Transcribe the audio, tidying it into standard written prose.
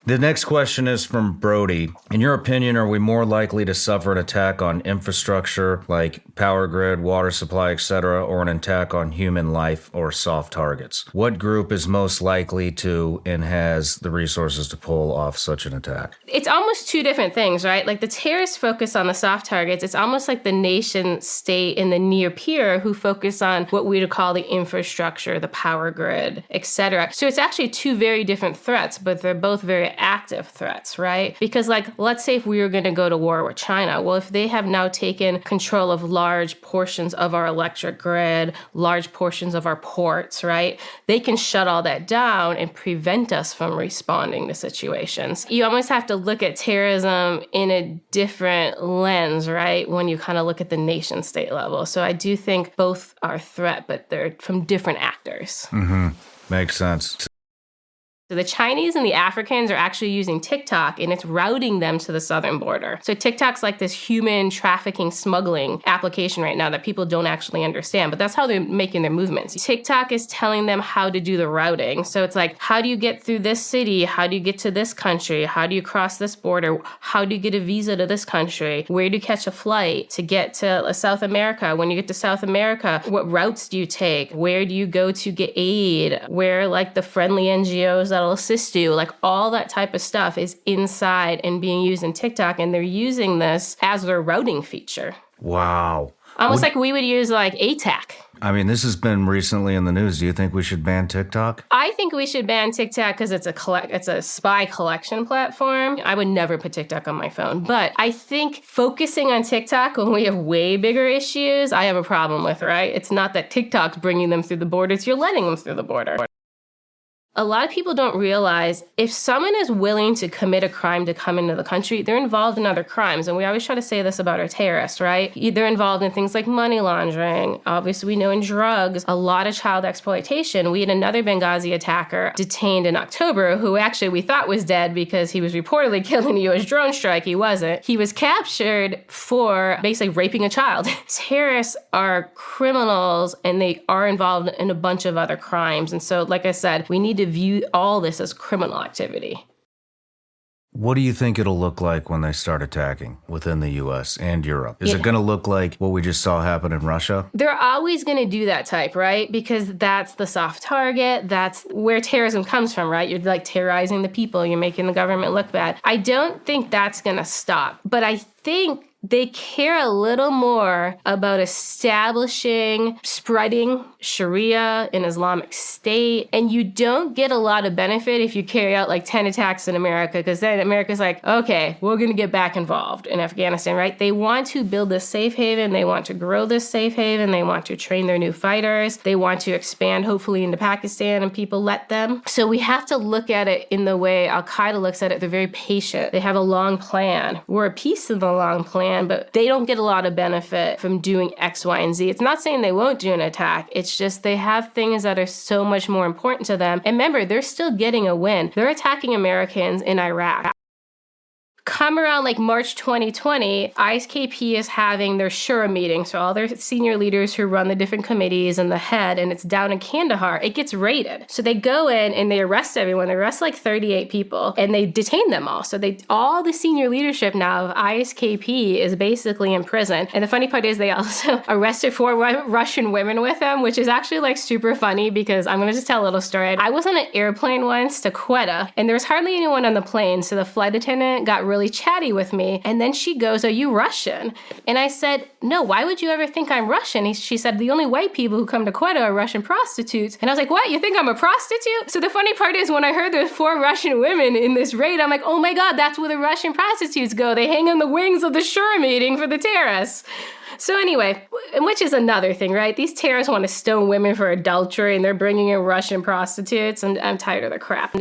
The next question is from Brody. In your opinion, are we more likely to suffer an attack on infrastructure like power grid, water supply, etc., or an attack on human life or soft targets? What group is most likely to and has the resources to pull off such an attack? It's almost two different things, right? Like the terrorists focus on the soft targets. It's almost like the nation state in the near peer who focus on what we would call the infrastructure, the power grid, etc. So it's actually two very different threats, but they're both very active threats, right? Because like, let's say if we were going to go to war with China, well, if they have now taken control of large portions of our electric grid, large portions of our ports, right? They can shut all that down and prevent us from responding to situations. You almost have to look at terrorism in a different lens, right? When you kind of look at the nation state level. So I do think both are a threat, but they're from different actors. Mm-hmm. Makes sense. So the Chinese and the Africans are actually using TikTok, and it's routing them to the southern border. So TikTok's like this human trafficking, smuggling application right now that people don't actually understand, but that's how they're making their movements. TikTok is telling them how to do the routing. So it's like, how do you get through this city? How do you get to this country? How do you cross this border? How do you get a visa to this country? Where do you catch a flight to get to South America? When you get to South America, what routes do you take? Where do you go to get aid? Where like the friendly NGOs that'll assist you, like all that type of stuff is inside and being used in TikTok, and they're using this as their routing feature. Wow. Almost like we would use like ATAC. I mean, this has been recently in the news. Do you think we should ban TikTok? I think we should ban TikTok because it's a spy collection platform. I would never put TikTok on my phone. But I think focusing on TikTok when we have way bigger issues, I have a problem with, right? It's not that TikTok's bringing them through the border, it's you're letting them through the border. A lot of people don't realize if someone is willing to commit a crime to come into the country, they're involved in other crimes. And we always try to say this about our terrorists, right? They're involved in things like money laundering. Obviously, we know in drugs, a lot of child exploitation. We had another Benghazi attacker detained in October who actually we thought was dead because he was reportedly killed in a U.S. drone strike. He wasn't. He was captured for basically raping a child. Terrorists are criminals and they are involved in a bunch of other crimes. And so, like I said, we need to view all this as criminal activity. What do you think it'll look like when they start attacking within the U.S. and Europe? Is it going to look like what we just saw happen in Russia? They're always going to do that type, right? Because that's the soft target. That's where terrorism comes from, right? You're like terrorizing the people. You're making the government look bad. I don't think that's going to stop. But I think they care a little more about establishing, spreading Sharia in Islamic State. And you don't get a lot of benefit if you carry out like 10 attacks in America, because then America's like, okay, we're going to get back involved in Afghanistan, right? They want to build this safe haven. They want to grow this safe haven. They want to train their new fighters. They want to expand, hopefully, into Pakistan, and people let them. So we have to look at it in the way Al-Qaeda looks at it. They're very patient. They have a long plan. We're a piece of the long plan, but they don't get a lot of benefit from doing X, Y, and Z. It's not saying they won't do an attack. It's just they have things that are so much more important to them. And remember, they're still getting a win. They're attacking Americans in Iraq. Come around like March 2020, ISKP is having their Shura meeting. So all their senior leaders who run the different committees and the head, and it's down in Kandahar. It gets raided. So they go in and they arrest everyone. They arrest like 38 people and they detain them all. So all the senior leadership now of ISKP is basically in prison. And the funny part is they also arrested 4 Russian women with them, which is actually like super funny because I'm going to just tell a little story. I was on an airplane once to Quetta and there was hardly anyone on the plane. So the flight attendant got really chatty with me. And then she goes, "Are you Russian?" And I said, "No, why would you ever think I'm Russian?" She said, "The only white people who come to Quetta are Russian prostitutes." And I was like, "What? You think I'm a prostitute?" So the funny part is when I heard there's 4 Russian women in this raid, I'm like, oh my God, that's where the Russian prostitutes go. They hang on the wings of the Shura meeting for the terrorists. So anyway, which is another thing, right? These terrorists want to stone women for adultery and they're bringing in Russian prostitutes, and I'm tired of the crap.